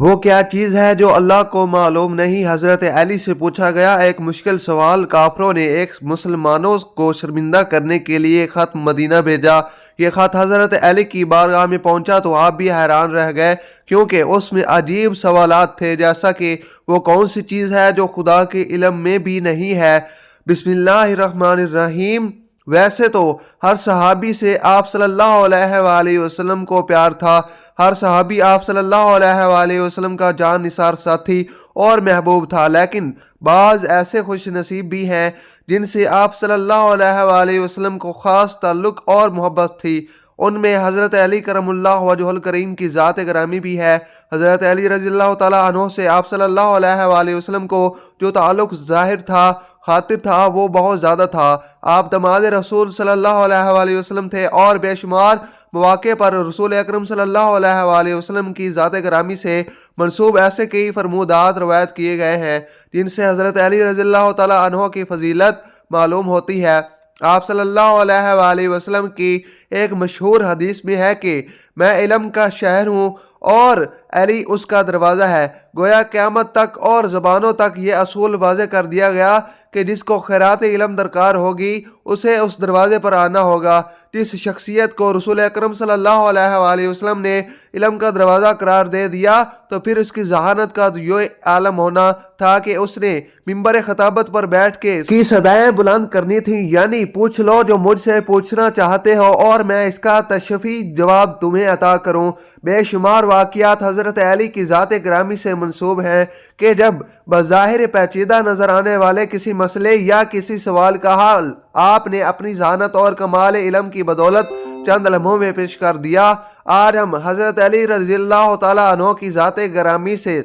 وہ کیا چیز ہے جو اللہ کو معلوم نہیں؟ حضرت علی سے پوچھا گیا۔ ایک مشکل سوال۔ کافروں نے ایک مسلمانوں کو شرمندہ کرنے کے لیے خط مدینہ بھیجا۔ یہ خط حضرت علی کی بارگاہ میں پہنچا تو آپ بھی حیران رہ گئے، کیونکہ اس میں عجیب سوالات تھے، جیسا کہ وہ کون سی چیز ہے جو خدا کے علم میں بھی نہیں ہے۔ بسم اللہ الرحمن الرحیم۔ ویسے تو ہر صحابی سے آپ صلی اللہ علیہ وآلہ وسلم کو پیار تھا۔ ہر صحابی آپ صلی اللہ علیہ وآلہ وسلم کا جان نثار ساتھی اور محبوب تھا، لیکن بعض ایسے خوش نصیب بھی ہیں جن سے آپ صلی اللہ علیہ وآلہ وسلم کو خاص تعلق اور محبت تھی۔ ان میں حضرت علی کرم اللہ وجہ الکریم کی ذات گرامی بھی ہے۔ حضرت علی رضی اللہ تعالیٰ عنہ سے آپ صلی اللہ علیہ وآلہ وسلم کو جو تعلق ظاہر تھا، خاطر تھا، وہ بہت زیادہ تھا۔ آپ داماد رسول صلی اللہ علیہ وآلہ وسلم تھے اور بے شمار مواقع پر رسول اکرم صلی اللہ علیہ وآلہ وسلم کی ذات گرامی سے منسوب ایسے کئی فرمودات روایت کیے گئے ہیں جن سے حضرت علی رضی اللہ تعالیٰ عنہ کی فضیلت معلوم ہوتی ہے۔ آپ صلی اللہ علیہ وآلہ وسلم کی ایک مشہور حدیث میں ہے کہ میں علم کا شہر ہوں اور علی اس کا دروازہ ہے۔ گویا قیامت تک اور زبانوں تک یہ اصول واضح کر دیا گیا کہ جس کو خیرات علم درکار ہوگی اسے اس دروازے پر آنا ہوگا۔ جس شخصیت کو رسول اکرم صلی اللہ علیہ وآلہ وسلم نے علم کا دروازہ قرار دے دیا تو پھر اس کی ذہانت کا یہ عالم ہونا تھا کہ اس نے ممبر خطابت پر بیٹھ کے کی صدائیں بلند کرنی تھیں، یعنی پوچھ لو جو مجھ سے پوچھنا چاہتے ہو اور میں اس کا تشفی جواب تمہیں عطا کروں۔ بے شمار واقعات حضرت علی کی ذات گرامی سے منسوب ہیں کہ جب بظاہر پیچیدہ نظر آنے والے کسی مسئلے یا کسی سوال کا حل آپ نے اپنی ذہانت اور کمال علم کی بدولت چند لمحوں میں پیش کر دیا۔ آج ہم حضرت علی رضی اللہ تعالیٰ عنہ کی ذات گرامی سے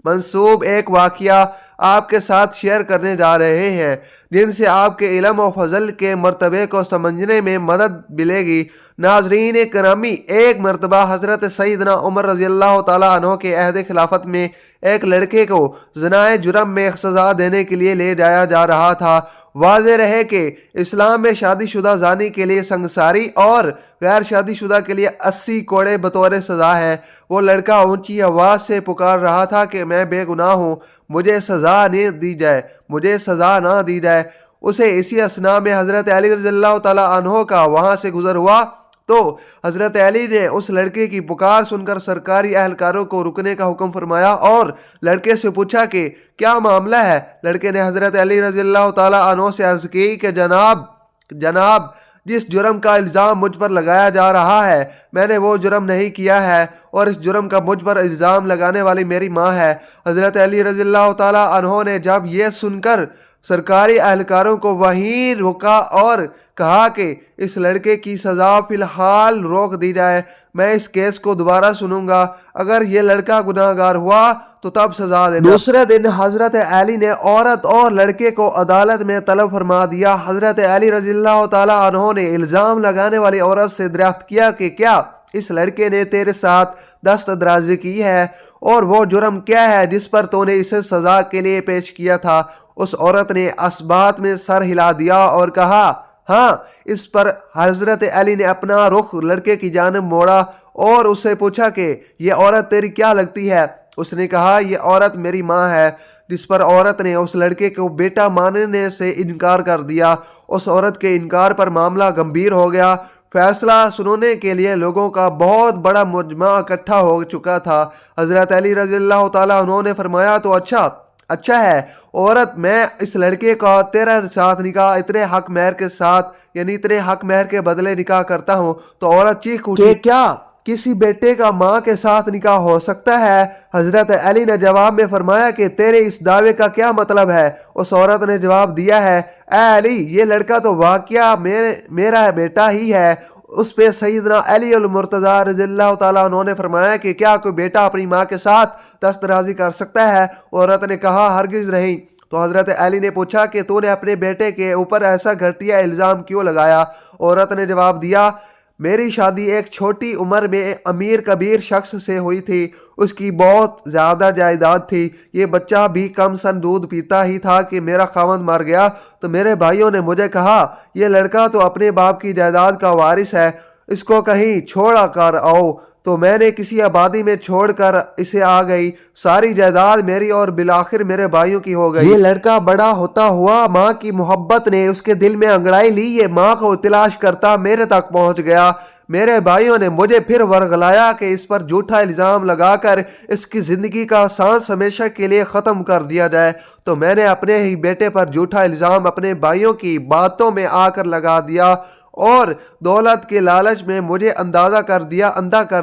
منسوب ایک واقعہ آپ کے ساتھ شیئر کرنے جا رہے ہیں جن سے آپ کے علم و فضل کے مرتبے کو سمجھنے میں مدد ملے گی۔ ناظرین کرامی، ایک مرتبہ حضرت سیدنا عمر رضی اللہ تعالیٰ عنہ کے عہد خلافت میں ایک لڑکے کو زنائے جرم میں سزا دینے کے لیے لے جایا جا رہا تھا۔ واضح رہے کہ اسلام میں شادی شدہ زانی کے لیے سنگساری اور غیر شادی شدہ کے لیے 80 کوڑے بطور سزا ہے۔ وہ لڑکا اونچی آواز سے پکار رہا تھا کہ میں بے گناہ ہوں، مجھے سزا نہ دی جائے، مجھے سزا نہ دی جائے۔ اسے اسی اثناء میں حضرت علی رضی اللہ تعالیٰ عنہ کا وہاں سے گزر ہوا تو حضرت علی نے اس لڑکے کی پکار سن کر سرکاری اہلکاروں کو رکنے کا حکم فرمایا اور لڑکے سے پوچھا کہ کیا معاملہ ہے۔ لڑکے نے حضرت علی رضی اللہ تعالیٰ عنہ سے عرض کی کہ جناب جس جرم کا الزام مجھ پر لگایا جا رہا ہے میں نے وہ جرم نہیں کیا ہے اور اس جرم کا مجھ پر الزام لگانے والی میری ماں ہے۔ حضرت علی رضی اللہ تعالیٰ عنہ نے جب یہ سن کر سرکاری اہلکاروں کو وہیں روکا اور کہا کہ اس لڑکے کی سزا فی الحال روک دی جائے، میں اس کیس کو دوبارہ سنوں گا، اگر یہ لڑکا گناہ گار ہوا تو تب سزا دینا۔ دوسرے دن حضرت علی نے عورت اور لڑکے کو عدالت میں طلب فرما دیا۔ حضرت علی رضی اللہ تعالیٰ عنہ نے الزام لگانے والی عورت سے دریافت کیا کہ کیا اس لڑکے نے تیرے ساتھ دست درازی کی ہے اور وہ جرم کیا ہے جس پر تو نے اسے سزا کے لیے پیش کیا تھا؟ اس عورت نے اثبات میں سر ہلا دیا اور کہا ہاں۔ اس پر حضرت علی نے اپنا رخ لڑکے کی جانب موڑا اور اس سے پوچھا کہ یہ عورت تیری کیا لگتی ہے؟ اس نے کہا یہ عورت میری ماں ہے، جس پر عورت نے اس لڑکے کو بیٹا ماننے سے انکار کر دیا۔ اس عورت کے انکار پر معاملہ گمبھیر ہو گیا۔ فیصلہ سننے کے لیے لوگوں کا بہت بڑا مجمع اکٹھا ہو چکا تھا۔ حضرت علی رضی اللہ تعالیٰ عنہ نے فرمایا تو اچھا ہے عورت، میں اس لڑکے کا تیرے ساتھ نکاح اتنے حق مہر کے ساتھ یعنی اتنے حق مہر کے بدلے نکاح کرتا ہوں۔ تو عورت چیخ اٹھی کہ کیا کسی بیٹے کا ماں کے ساتھ نکاح ہو سکتا ہے؟ حضرت علی نے جواب میں فرمایا کہ تیرے اس دعوے کا کیا مطلب ہے؟ اس عورت نے جواب دیا ہے اے علی، یہ لڑکا تو واقعہ میرا بیٹا ہی ہے۔ اس پہ سیدنا علی المرتضیٰ رضی اللہ تعالیٰ عنہ نے فرمایا کہ کیا کوئی بیٹا اپنی ماں کے ساتھ دست درازی کر سکتا ہے؟ عورت نے کہا ہرگز نہیں۔ تو حضرت علی نے پوچھا کہ تو نے اپنے بیٹے کے اوپر ایسا گھٹیا الزام کیوں لگایا؟ عورت نے جواب دیا میری شادی ایک چھوٹی عمر میں امیر کبیر شخص سے ہوئی تھی، اس کی بہت زیادہ جائیداد تھی، یہ بچہ بھی کم سن دودھ پیتا ہی تھا کہ میرا خاوند مر گیا تو میرے بھائیوں نے مجھے کہا یہ لڑکا تو اپنے باپ کی جائیداد کا وارث ہے، اس کو کہیں چھوڑا کر آؤ تو میں نے کسی آبادی میں چھوڑ کر اسے آ گئی، ساری جائیداد میری اور بالآخر میرے بھائیوں کی ہو گئی۔ یہ لڑکا بڑا ہوتا ہوا ماں کی محبت نے اس کے دل میں انگڑائی لی، یہ ماں کو تلاش کرتا میرے تک پہنچ گیا۔ میرے بھائیوں نے مجھے پھر ورغلایا کہ اس پر جھوٹا الزام لگا کر اس کی زندگی کا سانس ہمیشہ کے لیے ختم کر دیا جائے، تو میں نے اپنے ہی بیٹے پر جھوٹا الزام اپنے بھائیوں کی باتوں میں آ کر لگا دیا اور دولت کے لالچ میں مجھے اندھا کر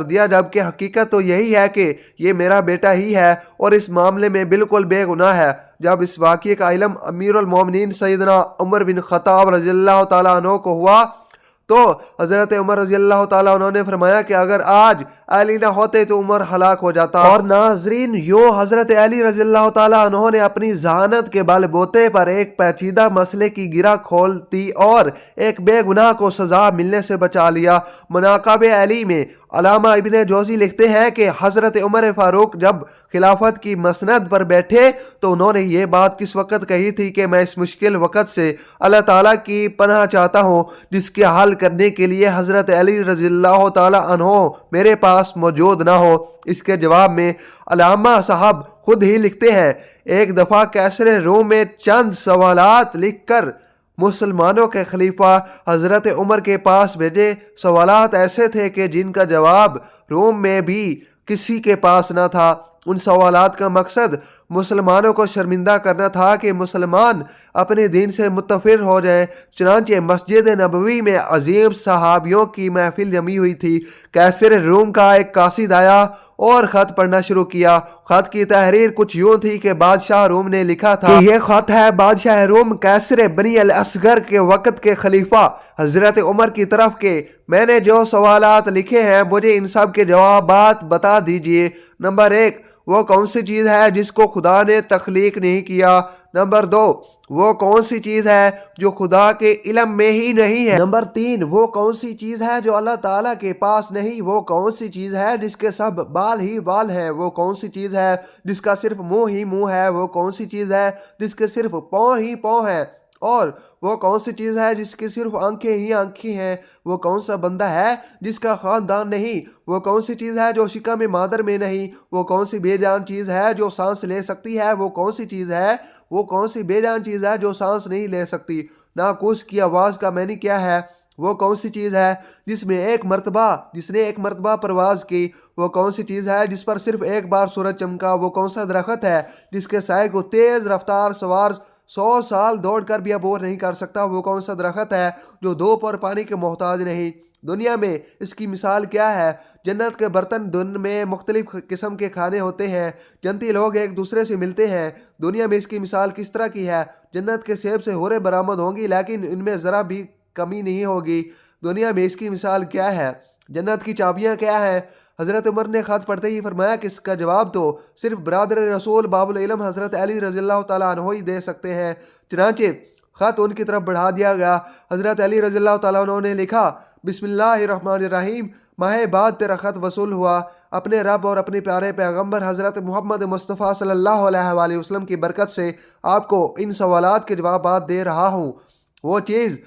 دیا، جبکہ حقیقت تو یہی ہے کہ یہ میرا بیٹا ہی ہے اور اس معاملے میں بالکل بے گناہ ہے۔ جب اس واقعے کا علم امیر المومنین سیدنا عمر بن خطاب رضی اللہ تعالیٰ عنہ کو ہوا تو حضرت عمر رضی اللہ تعالیٰ عنہ نے فرمایا کہ اگر آج علی نہ ہوتے تو عمر ہلاک ہو جاتا۔ اور ناظرین، یوں حضرت علی رضی اللہ تعالیٰ عنہ نے اپنی ذہانت کے بل بوتے پر ایک پیچیدہ مسئلے کی گرہ کھول دی اور ایک بے گناہ کو سزا ملنے سے بچا لیا۔ مناقب علی میں علامہ ابن جوزی لکھتے ہیں کہ حضرت عمر فاروق جب خلافت کی مسند پر بیٹھے تو انہوں نے یہ بات کس وقت کہی تھی کہ میں اس مشکل وقت سے اللہ تعالیٰ کی پناہ چاہتا ہوں جس کے حل کرنے کے لیے حضرت علی رضی اللہ تعالیٰ عنہ میرے پاس موجود نہ ہو۔ اس کے جواب میں علامہ صاحب خود ہی لکھتے ہیں، ایک دفعہ کیسر روم میں چند سوالات لکھ کر مسلمانوں کے خلیفہ حضرت عمر کے پاس بھیجے۔ سوالات ایسے تھے کہ جن کا جواب روم میں بھی کسی کے پاس نہ تھا۔ ان سوالات کا مقصد مسلمانوں کو شرمندہ کرنا تھا کہ مسلمان اپنے دین سے متفر ہو جائیں۔ چنانچہ مسجد نبوی میں عظیم صحابیوں کی محفل جمی ہوئی تھی۔ کیسر روم کا ایک قاصد آیا اور خط پڑھنا شروع کیا۔ خط کی تحریر کچھ یوں تھی کہ بادشاہ روم نے لکھا تھا کہ یہ خط ہے بادشاہ روم کیسر بنی الاصغر کے وقت کے خلیفہ حضرت عمر کی طرف کہ میں نے جو سوالات لکھے ہیں مجھے ان سب کے جوابات بتا دیجئے۔ نمبر 1، وہ کون سی چیز ہے جس کو خدا نے تخلیق نہیں کیا؟ نمبر 2، وہ کون سی چیز ہے جو خدا کے علم میں ہی نہیں ہے؟ نمبر 3، وہ کون سی چیز ہے جو اللہ تعالیٰ کے پاس نہیں؟ وہ کون سی چیز ہے جس کے سب بال ہی بال ہیں؟ وہ کون سی چیز ہے جس کا صرف منہ ہی منہ ہے؟ وہ کون سی چیز ہے جس کے صرف پاؤں ہی پاؤں ہیں؟ اور وہ کون سی چیز ہے جس کی صرف آنکھیں ہی آنکھیں ہیں؟ وہ کون سا بندہ ہے جس کا خاندان نہیں؟ وہ کون سی چیز ہے جو شکم مادر میں نہیں؟ وہ کون سی بے جان چیز ہے جو سانس لے سکتی ہے؟ وہ کون سی چیز ہے؟ وہ کون سی بے جان چیز ہے جو سانس نہیں لے سکتی؟ ناقوس کی آواز کا معنی کیا ہے؟ وہ کون سی چیز ہے جس نے ایک مرتبہ پرواز کی؟ وہ کون سی چیز ہے جس پر صرف ایک بار سورج چمکا؟ وہ کون سا درخت ہے جس کے سائے کو تیز رفتار سوار 100 سال دوڑ کر بھی عبور نہیں کر سکتا؟ وہ کون سا درخت ہے جو دھوپ اور پانی کے محتاج نہیں؟ دنیا میں اس کی مثال کیا ہے؟ جنت کے برتن دن میں مختلف قسم کے کھانے ہوتے ہیں، جنتی لوگ ایک دوسرے سے ملتے ہیں۔ دنیا میں اس کی مثال کس طرح کی ہے؟ جنت کے سیب سے حوریں برآمد ہوں گی لیکن ان میں ذرا بھی کمی نہیں ہوگی۔ دنیا میں اس کی مثال کیا ہے؟ جنت کی چابیاں کیا ہیں؟ حضرت عمر نے خط پڑھتے ہی فرمایا کہ اس کا جواب تو صرف برادر رسول باب العلم حضرت علی رضی اللہ تعالیٰ عنہ ہی دے سکتے ہیں۔ چنانچہ خط ان کی طرف بڑھا دیا گیا۔ حضرت علی رضی اللہ تعالیٰ عنہ نے لکھا، بسم اللہ الرحمن الرحیم، ماہ بعد تیرا خط وصول ہوا۔ اپنے رب اور اپنے پیارے پیغمبر حضرت محمد مصطفیٰ صلی اللہ علیہ وآلہ وسلم کی برکت سے آپ کو ان سوالات کے جوابات دے رہا ہوں۔ وہ چیز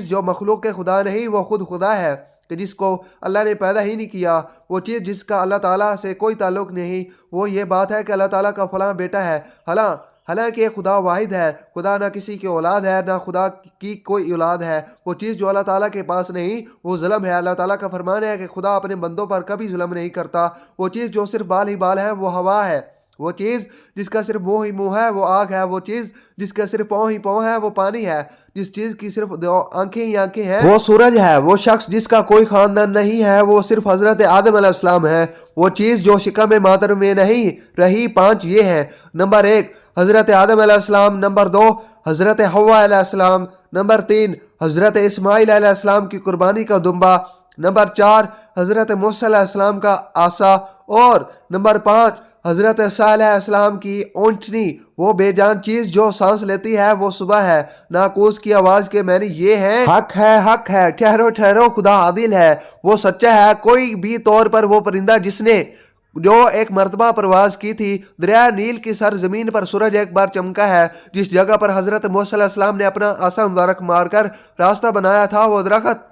جو مخلوق کے خدا نہیں وہ خود خدا ہے کہ جس کو اللہ نے پیدا ہی نہیں کیا۔ وہ چیز جس کا اللہ تعالیٰ سے کوئی تعلق نہیں، وہ یہ بات ہے کہ اللہ تعالیٰ کا فلاں بیٹا ہے، حالانکہ خدا واحد ہے، خدا نہ کسی کی اولاد ہے نہ خدا کی کوئی اولاد ہے۔ وہ چیز جو اللہ تعالیٰ کے پاس نہیں وہ ظلم ہے۔ اللہ تعالیٰ کا فرمان ہے کہ خدا اپنے بندوں پر کبھی ظلم نہیں کرتا۔ وہ چیز جو صرف بال ہی بال ہے وہ ہوا ہے۔ وہ چیز جس کا صرف منہ ہی منہ ہے وہ آگ ہے۔ وہ چیز جس کا صرف پاؤں ہی پاؤں ہے وہ پانی ہے۔ جس چیز کی صرف آنکھیں ہی آنکھیں ہیں وہ سورج ہے۔ وہ شخص جس کا کوئی خاندان نہیں ہے وہ صرف حضرت آدم علیہ السلام ہے۔ وہ چیز جو شکم مادر میں نہیں رہی 5 یہ ہیں۔ نمبر 1، حضرت آدم علیہ السلام۔ نمبر 2، حضرت حوا علیہ السلام۔ نمبر 3، حضرت اسماعیل علیہ السلام کی قربانی کا دمبا۔ نمبر 4، حضرت موسیٰ علیہ السلام کا عصا۔ اور نمبر 5، حضرت صالح علیہ السلام کی اونٹنی۔ وہ بے جان چیز جو سانس لیتی ہے وہ صبح ہے۔ ناقوس کی آواز کے معنی یہ ہیں، حق ہے، ٹھہرو، خدا عادل ہے، وہ سچا ہے۔ کوئی بھی طور پر وہ پرندہ جس نے جو ایک مرتبہ پرواز کی تھی، دریا نیل کی سرزمین پر سورج ایک بار چمکا ہے۔ جس جگہ پر حضرت موسیٰ علیہ السلام نے اپنا عصا مبارک مار کر راستہ بنایا تھا وہ درخت